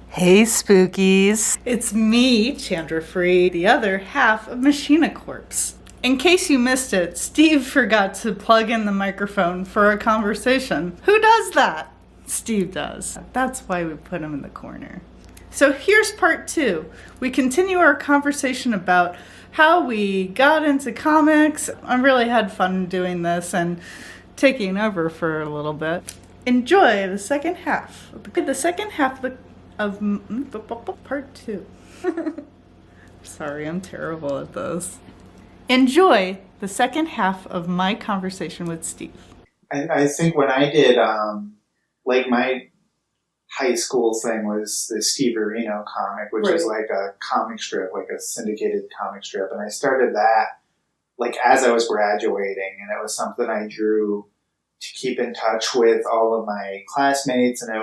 Hey spookies! It's me, Chandra, the other half of Machina Corpse. In case you missed it, Steve forgot to plug in the microphone for a conversation. Who does that? Steve does. That's why we put him in the corner. So here's part 2. We continue our conversation about how we got into comics. I really had fun doing this and taking over for a little bit. Enjoy the second half. The second half of part 2. Sorry, I'm terrible at those. Enjoy the second half of my conversation with Steve. I think when I did, my high school thing was the Steve Areno comic, which is like a comic strip, like a syndicated comic strip. And I started that like as I was graduating, and it was something I drew to keep in touch with all of my classmates. And I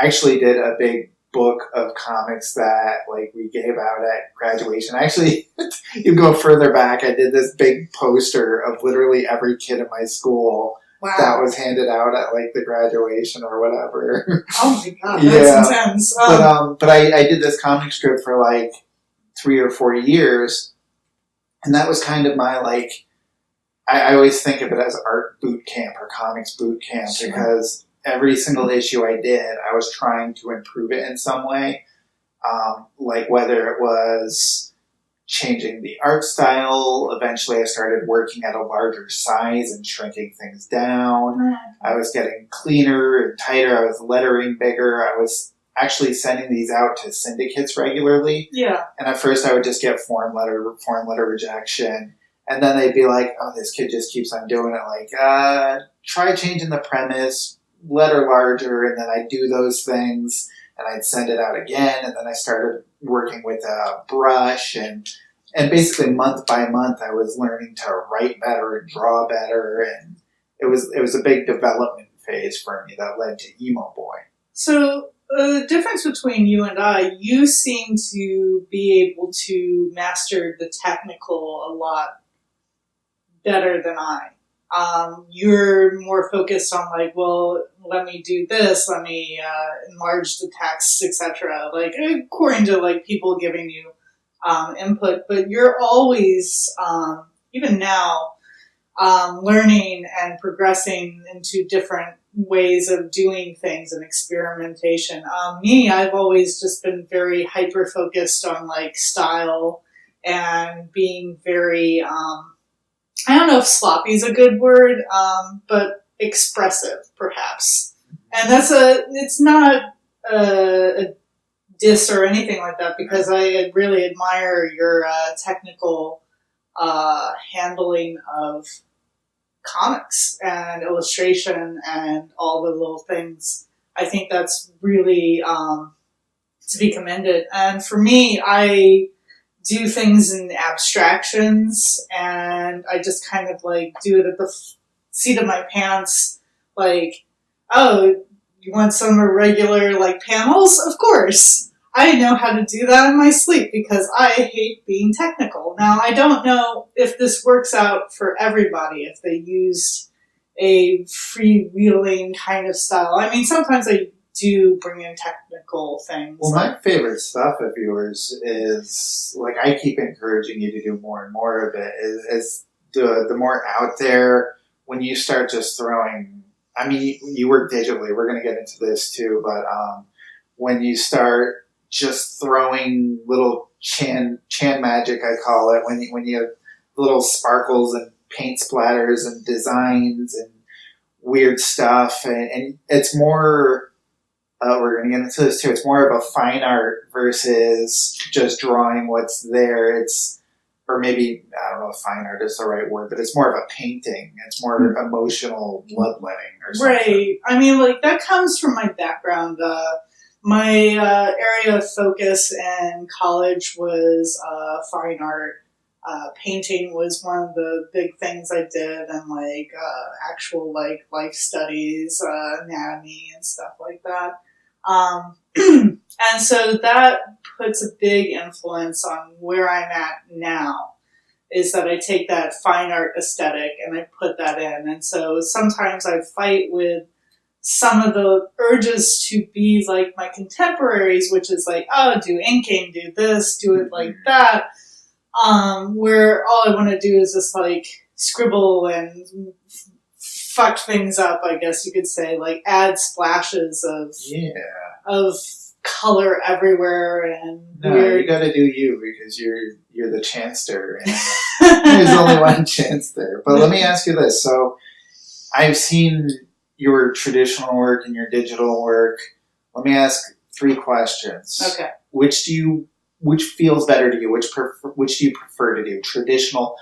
actually did a big book of comics that like we gave out at graduation. Actually, you go further back, I did this big poster of literally every kid in my school. Wow. That was handed out at like the graduation or whatever. Oh my god, that's intense. But I did this comic strip for like 3 or 4 years, and that was kind of my like. I always think of it as art boot camp or comics boot camp, sure. Because every single issue I did, I was trying to improve it in some way. Like whether it was changing the art style. Eventually I started working at a larger size and shrinking things down. I was getting cleaner and tighter. I was lettering bigger. I was actually sending these out to syndicates regularly. Yeah. And at first I would just get foreign letter rejection. And then they'd be like, oh, this kid just keeps on doing it. Like, try changing the premise, letter larger, and then I'd do those things, and I'd send it out again, and then I started working with a brush, and basically month by month I was learning to write better and draw better, and it was a big development phase for me that led to Emo Boy. So the difference between you and I, you seem to be able to master the technical a lot better than I. You're more focused on like, well, let me do this, let me enlarge the text, etc. Like according to like people giving you input, but you're always, even now, learning and progressing into different ways of doing things and experimentation. Me, I've always just been very hyper focused on like style and being very I don't know if sloppy is a good word, but expressive, perhaps. And it's not a diss or anything like that, because I really admire your technical handling of comics and illustration and all the little things. I think that's really to be commended. And for me, I do things in abstractions, and I just kind of like do it at the seat of my pants. Like, oh, you want some irregular like panels? Of course. I know how to do that in my sleep because I hate being technical. Now, I don't know if this works out for everybody, if they used a freewheeling kind of style. I mean, sometimes I do bring in technical things. Well, my favorite stuff of yours is, like, I keep encouraging you to do more and more of it, is the more out there, when you start just throwing, I mean, you work digitally, we're going to get into this too, but when you start just throwing little Chan magic, I call it, when you have little sparkles and paint splatters and designs and weird stuff, and it's more... we're going to get into this too. It's more of a fine art versus just drawing what's there. Or maybe, I don't know if fine art is the right word, but it's more of a painting. It's more emotional bloodletting or something. Right. I mean, like, that comes from my background. My area of focus in college was fine art. Painting was one of the big things I did, and like actual like life studies, anatomy and stuff like that. And so that puts a big influence on where I'm at now, is that I take that fine art aesthetic and I put that in. And so sometimes I fight with some of the urges to be like my contemporaries, which is like, oh, do inking, do this, do it like that, where all I want to do is just like scribble and fuck things up, I guess you could say, like add splashes of color everywhere and weird. You got to do you because you're the chanster, and there's only one chance there. But let me ask you this: so I've seen your traditional work and your digital work. Let me ask 3 questions. Okay. Which feels better to you? Which do you prefer to do? Traditional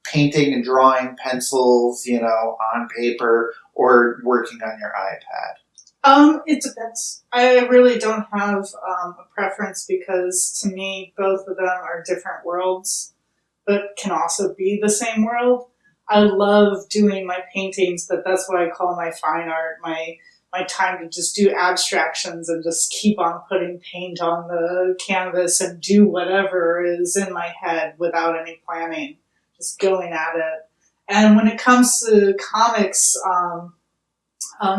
painting and drawing, pencils, on paper, or working on your iPad? It depends. I really don't have a preference because to me, both of them are different worlds, but can also be the same world. I love doing my paintings, but that's what I call my fine art, my time to just do abstractions and just keep on putting paint on the canvas and do whatever is in my head without any planning, just going at it. And when it comes to comics,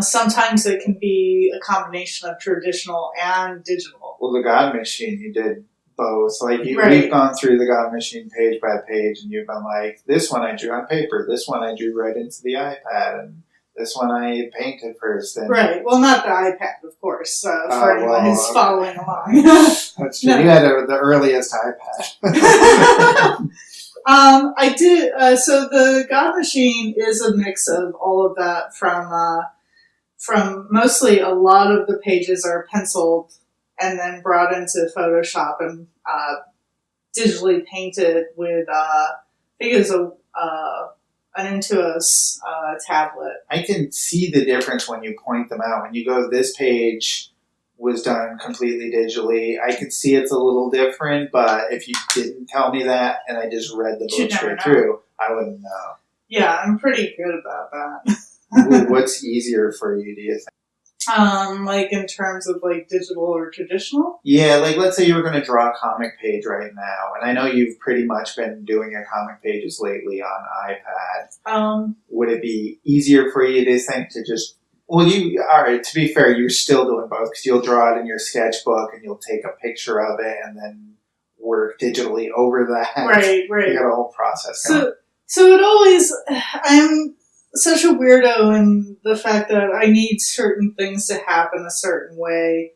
sometimes it can be a combination of traditional and digital. Well, the God Machine, you did both. Like Right. We've gone through the God Machine page by page, and you've been like, this one I drew on paper, this one I drew right into the iPad, and this one I painted first. And right. Well, not the iPad, of course, for anyone who's following along. That's true. No. You had the earliest iPad. I did. So the God Machine is a mix of all of that from mostly a lot of the pages are penciled and then brought into Photoshop and digitally painted with, I think it was an Intuos tablet. I can see the difference when you point them out. When you go, this page was done completely digitally. I could see it's a little different, but if you didn't tell me that and I just read the book straight through, I wouldn't know. Yeah, I'm pretty good about that. What's easier for you, do you think? Like in terms of like digital or traditional? Yeah, like let's say you were going to draw a comic page right now, and I know you've pretty much been doing your comic pages lately on iPad. Would it be easier for you to think to just, alright, to be fair, you're still doing both, because you'll draw it in your sketchbook and you'll take a picture of it and then work digitally over that. Right. You got a whole process going. So it always, I'm such a weirdo in the fact that I need certain things to happen a certain way.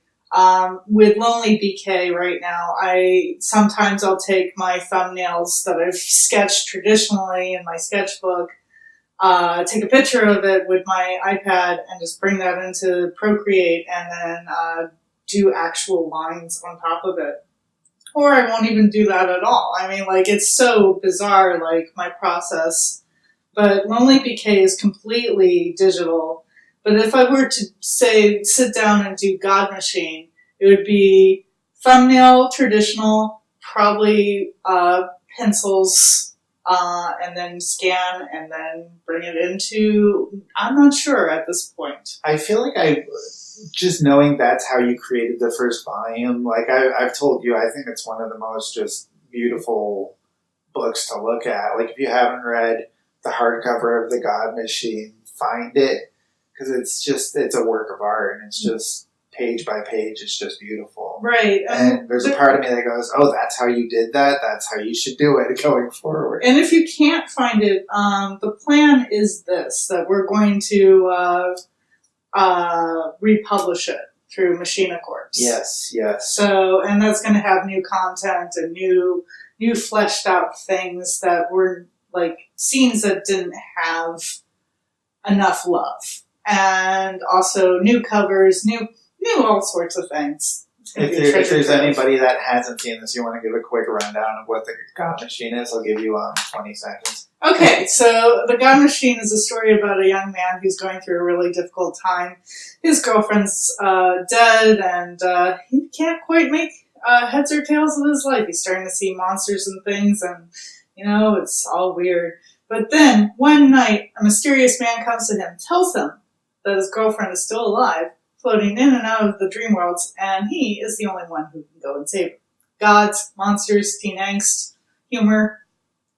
With Lonely BK right now, sometimes I'll take my thumbnails that I've sketched traditionally in my sketchbook, take a picture of it with my iPad and just bring that into Procreate and then do actual lines on top of it. Or I won't even do that at all. I mean, like, it's so bizarre, like, my process. But Lonely BK is completely digital. But if I were to, say, sit down and do God Machine, it would be thumbnail, traditional, probably pencils, and then scan, and then bring it into... I'm not sure at this point. I feel like just knowing that's how you created the first volume, like I've told you, I think it's one of the most just beautiful books to look at. Like if you haven't read the hardcover of the God Machine, find it, because it's a work of art, and it's just page by page, it's just beautiful. Right. And there's a part of me that goes, oh, that's how you did that? That's how you should do it going forward. And if you can't find it, the plan is this, that we're going to republish it through Machine Accords. Yes. So, and that's going to have new content and new fleshed out things that were like scenes that didn't have enough love. And also new covers, new all sorts of things. If there's anybody that hasn't seen this, you want to give a quick rundown of what the God Machine is, I'll give you 20 seconds. Okay, so the God Machine is a story about a young man who's going through a really difficult time. His girlfriend's dead, and he can't quite make heads or tails of his life. He's starting to see monsters and things, and, it's all weird. But then, one night, a mysterious man comes to him, tells him that his girlfriend is still alive, floating in and out of the dream worlds, and he is the only one who can go and save her. Gods, monsters, teen angst, humor,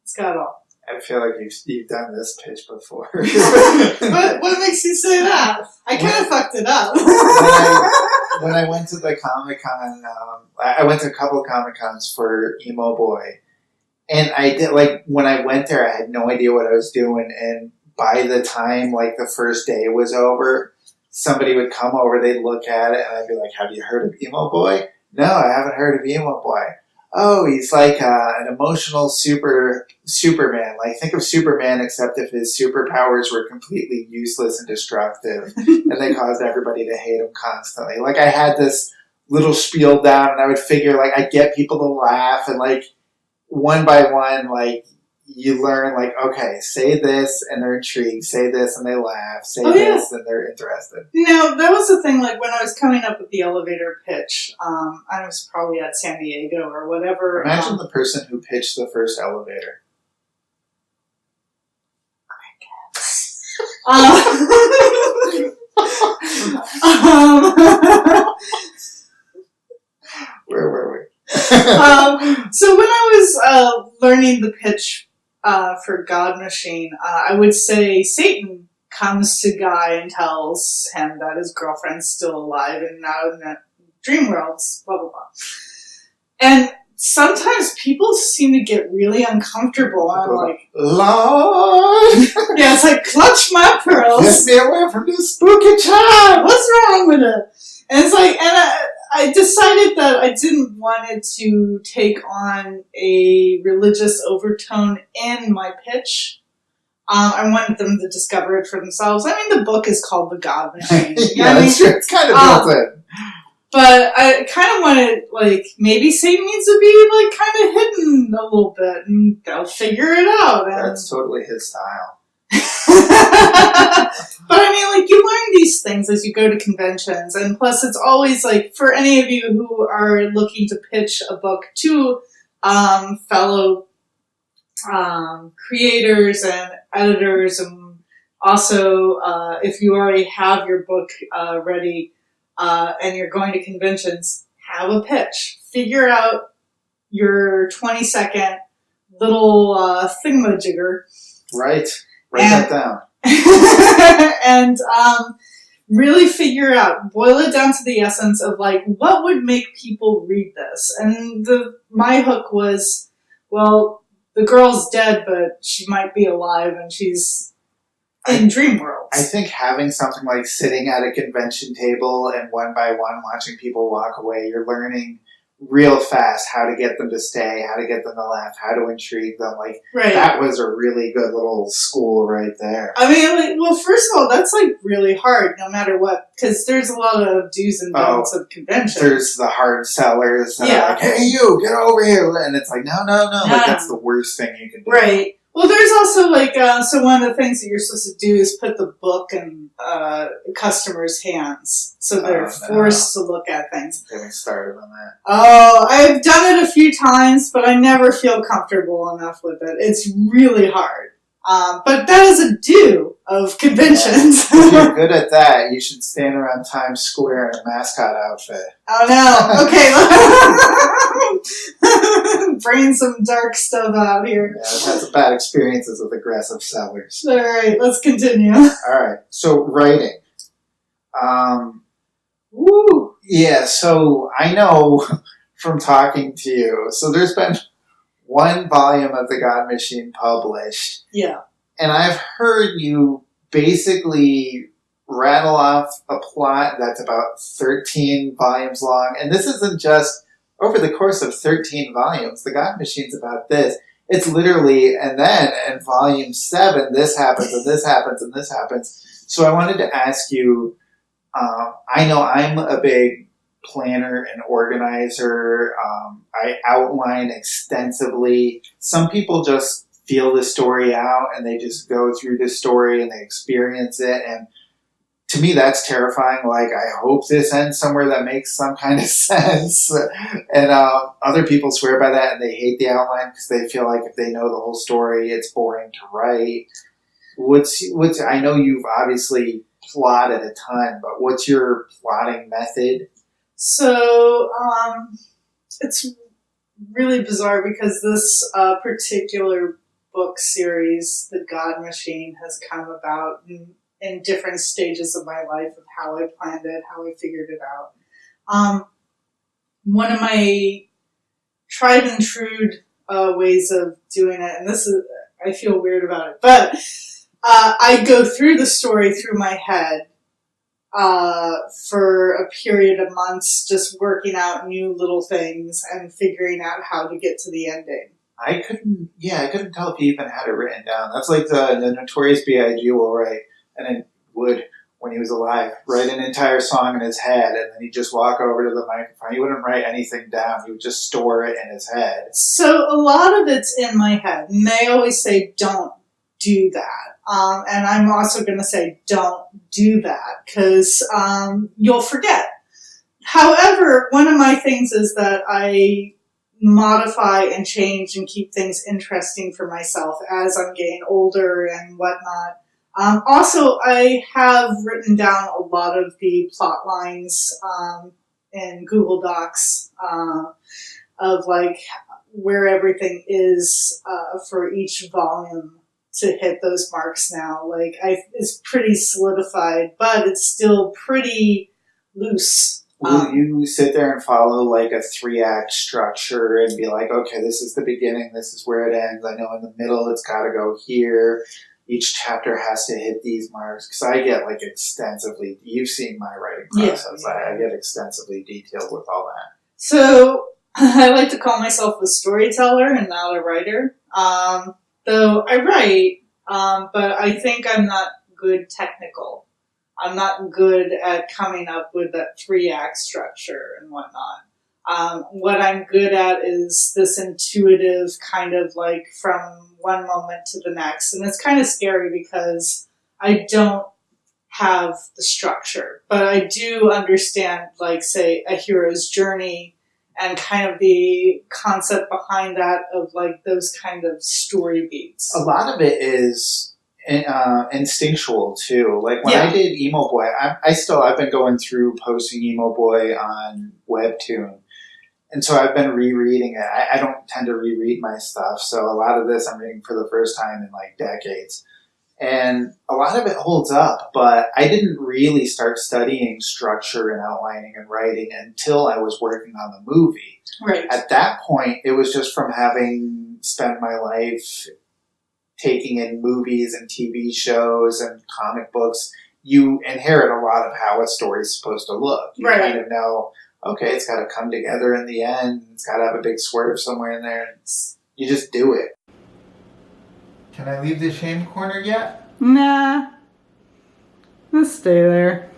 it's got it all. I feel like you've done this pitch before. But what makes you say that? I kind of fucked it up. When I went to the Comic-Con, I went to a couple of Comic-Cons for Emo Boy. And I did, like, when I went there, I had no idea what I was doing. And by the time, like, the first day was over, somebody would come over, they'd look at it, and I'd be like, have you heard of Emo Boy? No, I haven't heard of Emo Boy. Oh, he's like an emotional Superman. Like, think of Superman, except if his superpowers were completely useless and destructive, and they caused everybody to hate him constantly. Like, I had this little spiel down, and I would figure, like, I'd get people to laugh, and, like, one by one, like, you learn, like, okay, say this, and they're intrigued. Say this, and they laugh. Say this, and they're interested. No, that was the thing, like, when I was coming up with the elevator pitch, I was probably at San Diego or whatever. Imagine the person who pitched the first elevator. Where were we? So when I was learning the pitch for God Machine, I would say Satan comes to Guy and tells him that his girlfriend's still alive and now in that dream worlds, blah, blah, blah. And sometimes people seem to get really uncomfortable. I'm like, Lord! Yeah, it's like, clutch my pearls. Get me away from this spooky child! What's wrong with it? And it's like, and I decided that I didn't want it to take on a religious overtone in my pitch. I wanted them to discover it for themselves. I mean, the book is called The God Machine. Yeah, that's true. It's kind of built in. But I kind of wanted, like, maybe Satan needs to be, like, kind of hidden a little bit, and they'll figure it out. And that's totally his style. But I mean, like, you learn these things as you go to conventions, and plus it's always, like, for any of you who are looking to pitch a book to fellow creators and editors, and also if you already have your book ready and you're going to conventions, have a pitch. Figure out your 20-second little thingamajigger. Right. Write that down. And really figure out, boil it down to the essence of, like, what would make people read this? And my hook was, well, the girl's dead, but she might be alive, and she's in dream worlds. I think having something like sitting at a convention table and one by one watching people walk away, you're learning real fast how to get them to stay, how to get them to laugh, how to intrigue them. Like, right. That was a really good little school right there. I mean, like, well, first of all, that's, like, really hard no matter what, because there's a lot of do's and don'ts of conventions. There's the hard sellers that are like, hey, you, get over here. And it's like, no. Like, that's the worst thing you can do. Right. Well, there's also, like, so one of the things that you're supposed to do is put the book in customers' hands. So they're forced to look at things. Getting started on that. Oh, I've done it a few times, but I never feel comfortable enough with it. It's really hard. But that is a do of conventions. If you're good at that, you should stand around Times Square in a mascot outfit. Oh, no. Okay. Bring some dark stuff out here. Yeah, I've had some bad experiences with aggressive sellers. All right, let's continue. All right. So, writing. Woo. Yeah, so I know from talking to you, so there's been one volume of The God Machine published. Yeah. And I've heard you basically rattle off a plot that's about 13 volumes long. And this isn't just over the course of 13 volumes. The God Machine's about this. It's literally, and then in volume 7, this happens, and this happens, and this happens. So I wanted to ask you, I know I'm a big planner and organizer. I outline extensively. Some people just feel the story out and they just go through the story and they experience it. And to me, that's terrifying. Like, I hope this ends somewhere that makes some kind of sense. And other people swear by that and they hate the outline because they feel like if they know the whole story, it's boring to write. What's I know you've obviously plotted a ton, but what's your plotting method? So, it's really bizarre because this particular book series, The God Machine, has come about in different stages of my life of how I planned it, how I figured it out. One of my tried and true ways of doing it, and this is, I feel weird about it, but I go through the story through my head for a period of months, just working out new little things and figuring out how to get to the ending. I couldn't tell if he even had it written down. That's like the Notorious B.I.G. will write, and it would, when he was alive, write an entire song in his head, and then he'd just walk over to the microphone. He wouldn't write anything down. He would just store it in his head. So a lot of it's in my head, and they always say, don't do that. And I'm also going to say, don't do that, because you'll forget. However, one of my things is that I modify and change and keep things interesting for myself as I'm getting older and whatnot. Also, I have written down a lot of the plot lines in Google Docs of like where everything is for each volume to hit those marks now. Like, it's pretty solidified, but it's still pretty loose. Will you sit there and follow like a 3-act structure and be like, okay, this is the beginning, this is where it ends. I know in the middle it's got to go here. Each chapter has to hit these marks. Because I get like extensively, you've seen my writing process. Yeah. I get extensively detailed with all that. So I like to call myself a storyteller and not a writer. Though I write, but I think I'm not good technical. I'm not good at coming up with that 3-act structure and whatnot. What I'm good at is this intuitive kind of like from one moment to the next. And it's kind of scary because I don't have the structure, but I do understand, like, say, a hero's journey and kind of the concept behind that of like those kind of story beats. A lot of it is instinctual too. Like when I did Emo Boy, I've been going through posting Emo Boy on Webtoon, and so I've been rereading it. I don't tend to reread my stuff, so a lot of this I'm reading for the first time in like decades, and a lot of it holds up. But I didn't really start studying structure and outlining and writing until I was working on the movie. Right. At that point, it was just from having spent my life taking in movies and TV shows and comic books. You inherit a lot of how a story's supposed to look. You kind of know, okay, it's got to come together in the end. It's got to have a big swerve somewhere in there. You just do it. Can I leave the shame corner yet? Nah. Let's stay there.